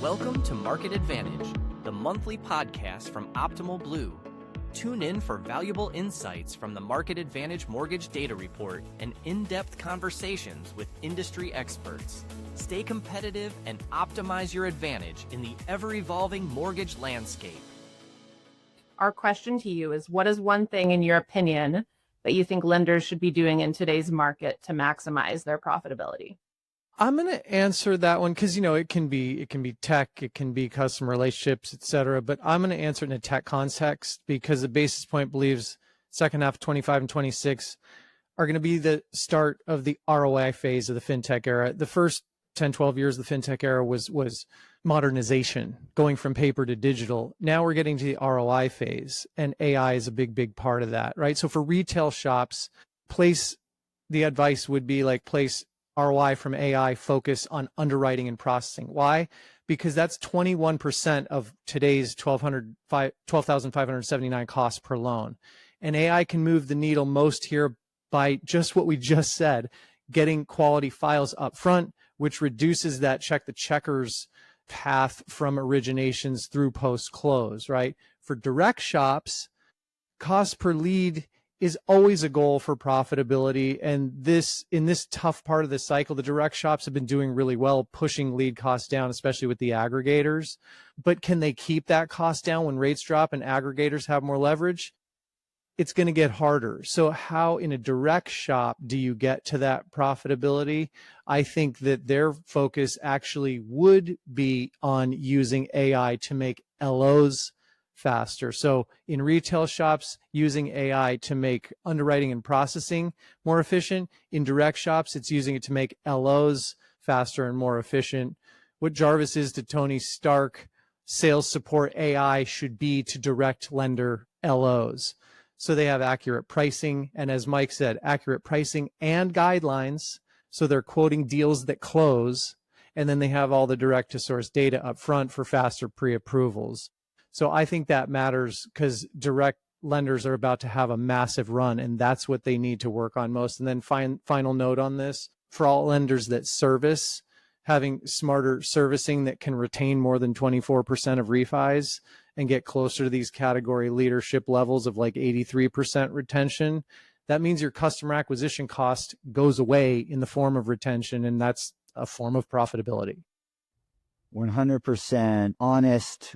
Welcome to Market Advantage, the monthly podcast from Optimal Blue. Tune in for valuable insights from the Market Advantage Mortgage Data Report and in-depth conversations with industry experts. Stay competitive and optimize your advantage in the ever-evolving mortgage landscape. Our question to you is, what is one thing in your opinion that you think lenders should be doing in today's market to maximize their profitability? I'm going to answer that one because, it can be tech, it can be customer relationships, et cetera. But I'm going to answer it in a tech context because the basis point believes second half of 25 and 26 are going to be the start of the ROI phase of the fintech era. The first 10, 12 years of the fintech era was modernization, going from paper to digital. Now we're getting to the ROI phase, and AI is a big part of that, right? So for retail shops, the advice would be like place ROI from AI, focus on underwriting and processing. Why? Because that's 21% of today's 12,579 costs per loan. And AI can move the needle most here by just what we just said, getting quality files up front, which reduces that check the checkers path from originations through post-close, right? For direct shops, cost per lead is always a goal for profitability. And in this tough part of the cycle, the direct shops have been doing really well, pushing lead costs down, especially with the aggregators. But can they keep that cost down when rates drop and aggregators have more leverage? It's going to get harder. So how in a direct shop do you get to that profitability? I think that their focus actually would be on using AI to make LOs faster. So in retail shops, using AI to make underwriting and processing more efficient. In direct shops, it's using it to make LOs faster and more efficient. What Jarvis is to Tony Stark, sales support AI should be to direct lender LOs. So they have accurate pricing. And as Mike said, accurate pricing and guidelines. So they're quoting deals that close. And then they have all the direct to source data up front for faster pre-approvals. So I think that matters because direct lenders are about to have a massive run, and that's what they need to work on most. And then final note on this, for all lenders that service, having smarter servicing that can retain more than 24% of refis and get closer to these category leadership levels of like 83% retention, that means your customer acquisition cost goes away in the form of retention, and that's a form of profitability. 100% honest,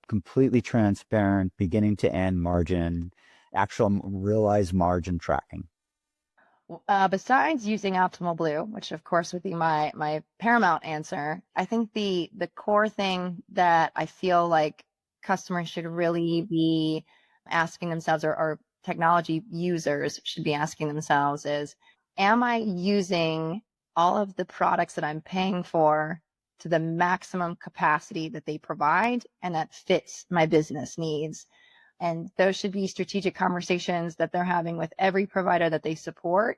completely transparent, beginning to end margin, actual realized margin tracking. Besides using Optimal Blue, which of course would be my paramount answer, I think the core thing that I feel like customers should really be asking themselves, or technology users should be asking themselves is, am I using all of the products that I'm paying for to the maximum capacity that they provide and that fits my business needs? And those should be strategic conversations that they're having with every provider that they support.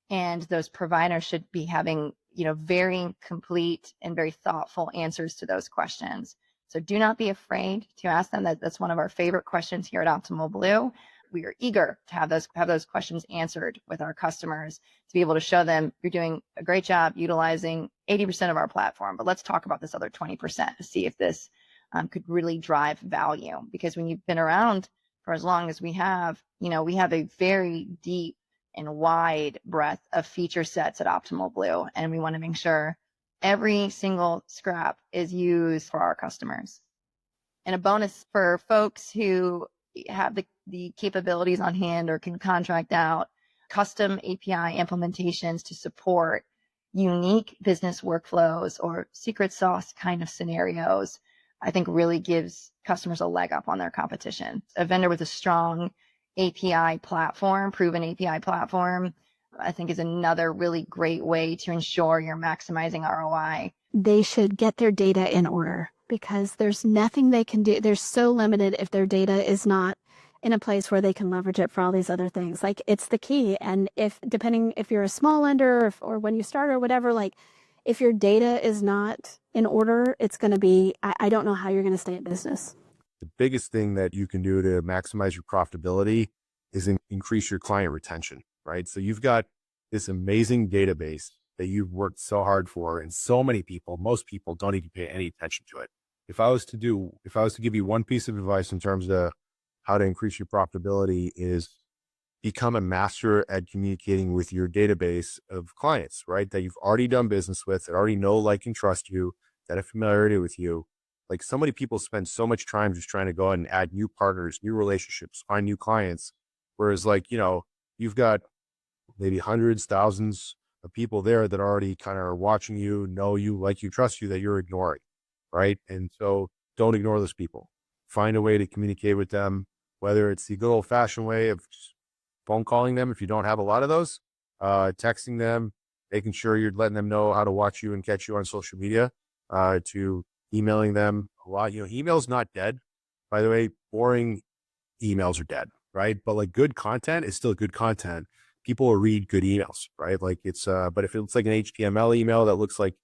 And those providers should be having, very complete and very thoughtful answers to those questions. So do not be afraid to ask them. That's one of our favorite questions here at Optimal Blue. We are eager to have those questions answered with our customers, to be able to show them you're doing a great job utilizing 80% of our platform, but let's talk about this other 20% to see if this could really drive value. Because when you've been around for as long as we have a very deep and wide breadth of feature sets at Optimal Blue, and we want to make sure every single scrap is used for our customers. And a bonus for folks who have the capabilities on hand or can contract out custom API implementations to support unique business workflows or secret sauce kind of scenarios, I think really gives customers a leg up on their competition. A vendor with a strong API platform, proven API platform, I think is another really great way to ensure you're maximizing ROI. They should get their data in order, because there's nothing they can do. They're so limited if their data is not in a place where they can leverage it for all these other things. Like, it's the key. And depending if you're a small lender or when you start or whatever, like if your data is not in order, it's going to be, I don't know how you're going to stay in business. The biggest thing that you can do to maximize your profitability is increase your client retention, right? So you've got this amazing database that you've worked so hard for, and so many people, most people don't even pay any attention to it. If I was to give you one piece of advice in terms of how to increase your profitability, is become a master at communicating with your database of clients, right? That you've already done business with, that already know, like, and trust you, that have familiarity with you. Like, so many people spend so much time just trying to go out and add new partners, new relationships, find new clients. Whereas, like, you've got maybe hundreds, thousands of people there that already kind of are watching you, know you, like you, trust you, that you're ignoring, right? And so don't ignore those people. Find a way to communicate with them, whether it's the good old fashioned way of just phone calling them if you don't have a lot of those, texting them, making sure you're letting them know how to watch you and catch you on social media, to emailing them a lot. Email's not dead, by the way. Boring emails are dead, right? But like, good content is still good content. People will read good emails, right? Like, it's but if it's like an HTML email that looks like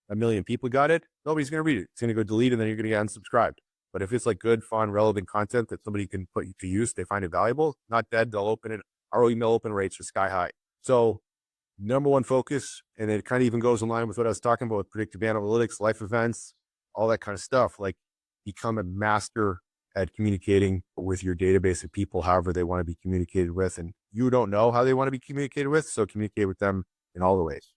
a million people got it, nobody's going to read it. It's going to go delete, and then you're going to get unsubscribed. But if it's like good, fun, relevant content that somebody can put to use, they find it valuable, not dead, they'll open it. Our email open rates are sky high. So number one focus, and it kind of even goes in line with what I was talking about with predictive analytics, life events, all that kind of stuff. Like, become a master at communicating with your database of people, however they want to be communicated with. And you don't know how they want to be communicated with, so communicate with them in all the ways.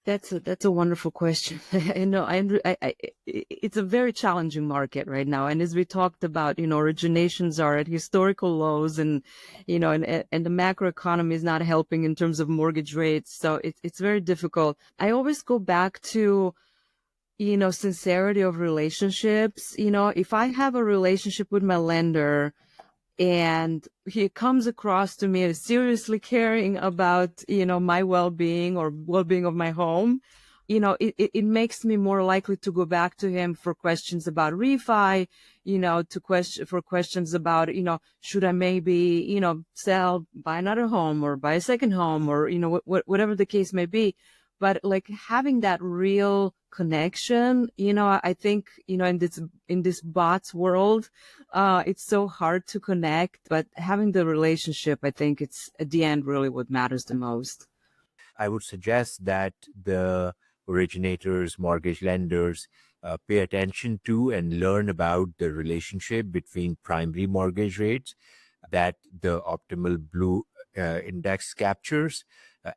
That's a wonderful question. It's a very challenging market right now. And as we talked about, originations are at historical lows, and the macroeconomy is not helping in terms of mortgage rates. So it's very difficult. I always go back to, sincerity of relationships. If I have a relationship with my lender, and he comes across to me as seriously caring about, my well-being or well-being of my home, it makes me more likely to go back to him for questions about refi, for questions about, should I maybe, sell, buy another home or buy a second home, or, whatever the case may be. But like, having that real connection, I think, in this bots world, it's so hard to connect, but having the relationship, I think it's at the end really what matters the most. I would suggest that the originators, mortgage lenders, pay attention to and learn about the relationship between primary mortgage rates that the optimal blue index captures,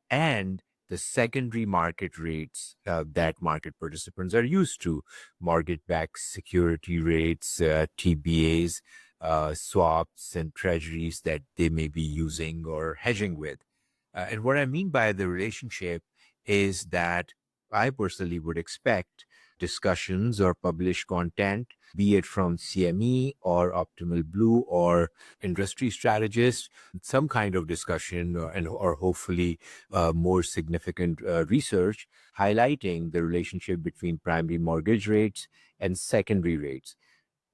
and the secondary market rates that market participants are used to, mortgage-backed security rates, TBAs, swaps, and treasuries that they may be using or hedging with. And what I mean by the relationship is that I personally would expect discussions or published content, be it from CME or Optimal Blue or industry strategists, some kind of discussion or hopefully more significant research highlighting the relationship between primary mortgage rates and secondary rates.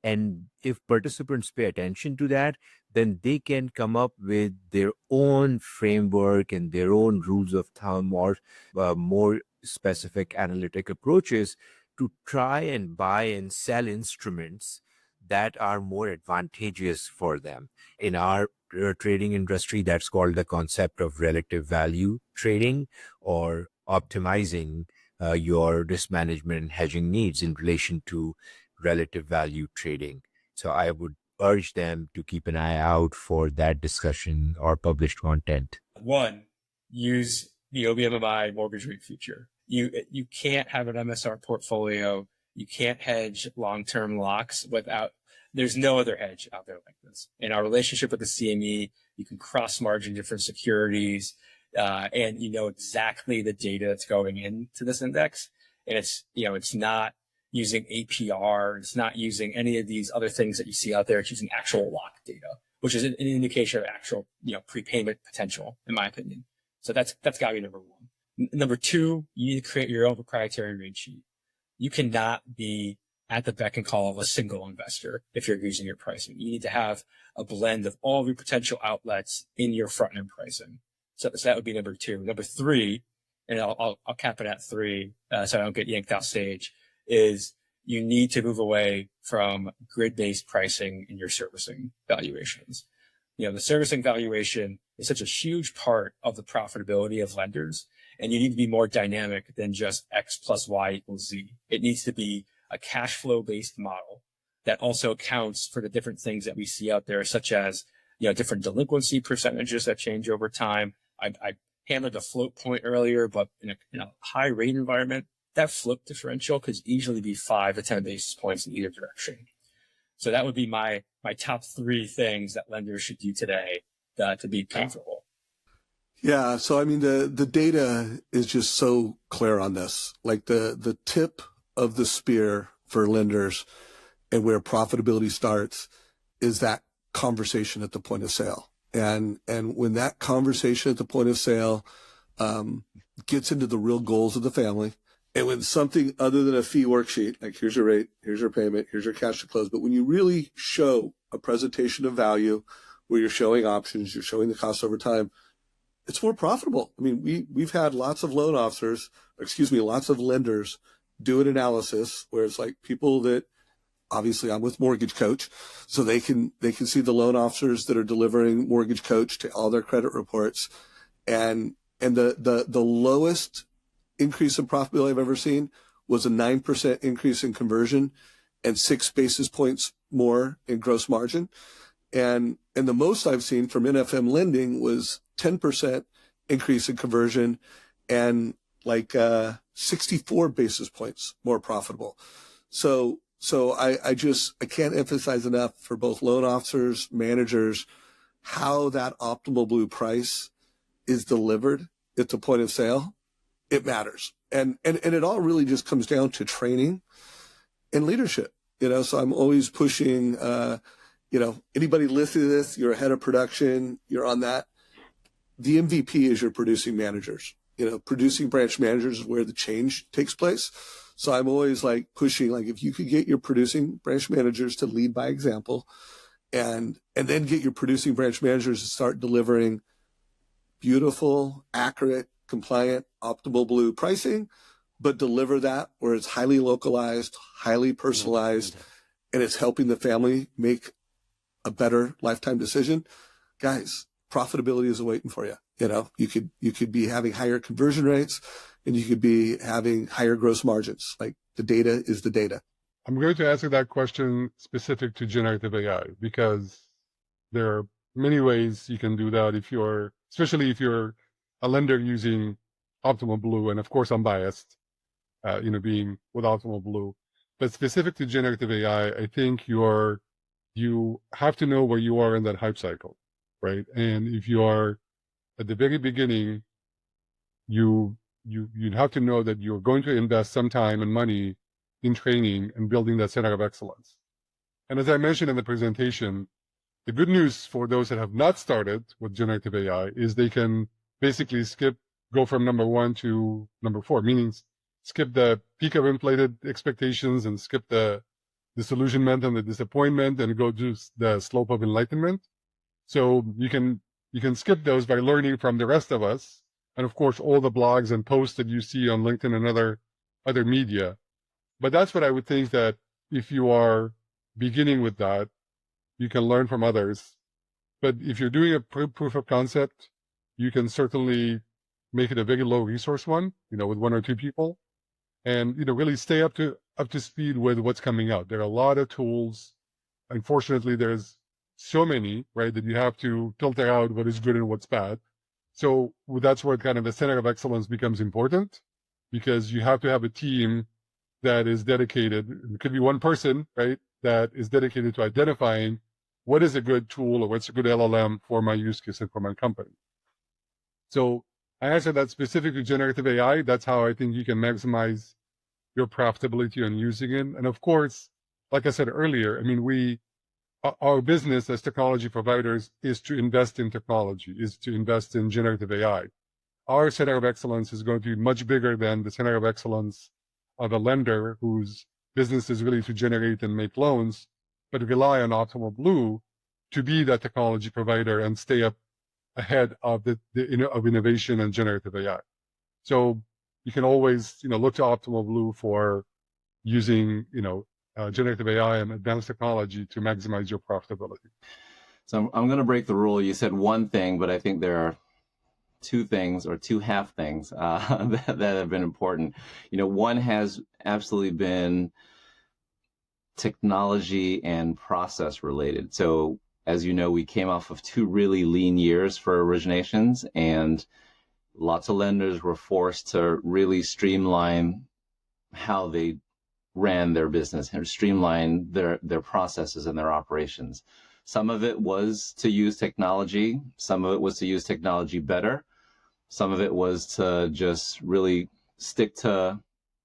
And if participants pay attention to that, then they can come up with their own framework and their own rules of thumb, or more specific analytic approaches to try and buy and sell instruments that are more advantageous for them. In our trading industry, that's called the concept of relative value trading, or optimizing your risk management and hedging needs in relation to relative value trading. So I would urge them to keep an eye out for that discussion or published content. One, use the OBMMI mortgage rate future. You can't have an MSR portfolio. You can't hedge long-term locks without, there's no other hedge out there like this. In our relationship with the CME, you can cross-margin different securities, and you know exactly the data that's going into this index. And it's not using APR. It's not using any of these other things that you see out there. It's using actual lock data, which is an indication of actual, prepayment potential, in my opinion. So that's gotta be number one. Number two, you need to create your own proprietary rate sheet. You cannot be at the beck and call of a single investor if you're using your pricing. You need to have a blend of all of your potential outlets in your front end pricing. So that would be number two. Number three, and I'll cap it at three, so I don't get yanked off stage, is you need to move away from grid-based pricing in your servicing valuations. The servicing valuation is such a huge part of the profitability of lenders. And you need to be more dynamic than just X plus Y equals Z. It needs to be a cash flow based model that also accounts for the different things that we see out there, such as, different delinquency percentages that change over time. I hammered the float point earlier, but in a high rate environment, that float differential could easily be 5 to 10 basis points in either direction. So that would be my top 3 things that lenders should do today to be profitable. Yeah. So, I mean, the data is just so clear on this. Like the tip of the spear for lenders and where profitability starts is that conversation at the point of sale. And when that conversation at the point of sale gets into the real goals of the family, and when something other than a fee worksheet, like here's your rate, here's your payment, here's your cash to close, but when you really show a presentation of value where you're showing options, you're showing the cost over time, it's more profitable. I mean, we've had lots of lots of lenders do an analysis where it's like people that, obviously I'm with Mortgage Coach, so they can see the loan officers that are delivering Mortgage Coach to all their credit reports. And the lowest increase in profitability I've ever seen was a 9% increase in conversion and 6 basis points more in gross margin. And the most I've seen from NFM lending was 10% increase in conversion and 64 basis points more profitable. So I can't emphasize enough for both loan officers, managers, how that optimal blue price is delivered at the point of sale. It matters. And it all really just comes down to training and leadership, so I'm always pushing, anybody listening to this, you're a head of production, you're on that. The MVP is your producing managers. Producing branch managers is where the change takes place. So I'm always pushing, if you could get your producing branch managers to lead by example and then get your producing branch managers to start delivering beautiful, accurate, compliant, optimal blue pricing, but deliver that where it's highly localized, highly personalized, and it's helping the family make a better lifetime decision. Guys, profitability is waiting for you. You could be having higher conversion rates and you could be having higher gross margins. The data is the data. I'm going to answer that question specific to generative AI because there are many ways you can do that especially if you're a lender using Optimal Blue. And of course, I'm biased, being with Optimal Blue. But specific to generative AI, I think you have to know where you are in that hype cycle, right? And if you are at the very beginning, you'd have to know that you're going to invest some time and money in training and building that center of excellence. And as I mentioned in the presentation, the good news for those that have not started with generative AI is they can basically go from number 1 to number 4, meaning skip the peak of inflated expectations and skip the disillusionment and the disappointment and go to the slope of enlightenment. So you can skip those by learning from the rest of us. And of course, all the blogs and posts that you see on LinkedIn and other media. But that's what I would think, that if you are beginning with that, you can learn from others. But if you're doing a proof of concept, you can certainly make it a very low resource one, with 1 or 2 people, and, really stay up to speed with what's coming out. There are a lot of tools. Unfortunately, there's so many, right, that you have to filter out what is good and what's bad. So that's where kind of the center of excellence becomes important, because you have to have a team that is dedicated. It could be one person, right, that is dedicated to identifying what is a good tool or what's a good LLM for my use case and for my company. So I answered that specific to generative AI. That's how I think you can maximize your profitability on using it. And of course, like I said earlier, I mean, our business as technology providers is to invest in technology, is to invest in generative AI. Our center of excellence is going to be much bigger than the center of excellence of a lender whose business is really to generate and make loans, but rely on Optimal Blue to be that technology provider and stay up ahead of of innovation and generative AI. So you can always, look to Optimal Blue for using, generative AI and advanced technology to maximize your profitability. So I'm going to break the rule. You said one thing, but I think there are two things or two half things that have been important. One has absolutely been technology and process related. So as you know, we came off of 2 really lean years for originations, and lots of lenders were forced to really streamline how they ran their business and streamline their processes and their operations. Some of it was to use technology. Some of it was to use technology better. Some of it was to just really stick to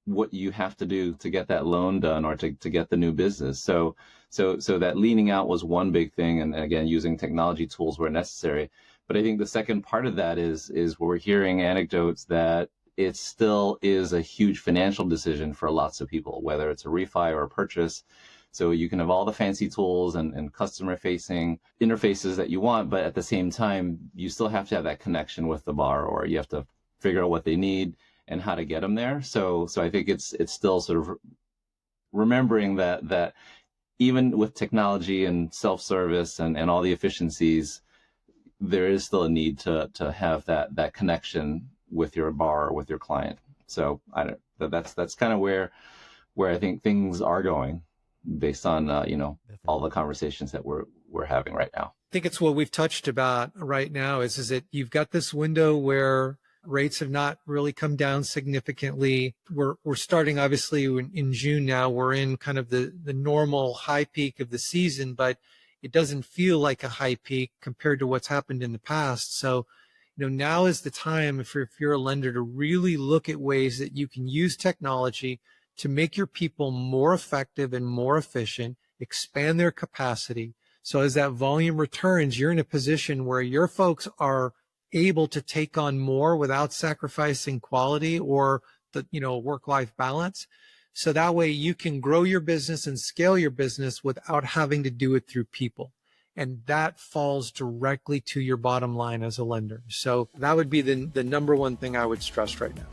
what you have to do to get that loan done or to get the new business. So that leaning out was one big thing. And again, using technology tools where necessary. But I think the second part of that is we're hearing anecdotes that it still is a huge financial decision for lots of people, whether it's a refi or a purchase. So you can have all the fancy tools and customer facing interfaces that you want, but at the same time, you still have to have that connection with the borrower. You have to figure out what they need and how to get them there. So I think it's still sort of remembering that even with technology and self-service and all the efficiencies, there is still a need to have that connection with your borrower, with your client. So that's kind of where I think things are going based on all the conversations that we're having right now. I think it's what we've touched about right now is that you've got this window where rates have not really come down significantly. We're starting obviously in June now. We're in kind of the normal high peak of the season, but it doesn't feel like a high peak compared to what's happened in the past. So, now is the time if you're a lender to really look at ways that you can use technology to make your people more effective and more efficient, expand their capacity. So as that volume returns, you're in a position where your folks are able to take on more without sacrificing quality or the work-life balance. So that way you can grow your business and scale your business without having to do it through people. And that falls directly to your bottom line as a lender. So that would be the number one thing I would stress right now.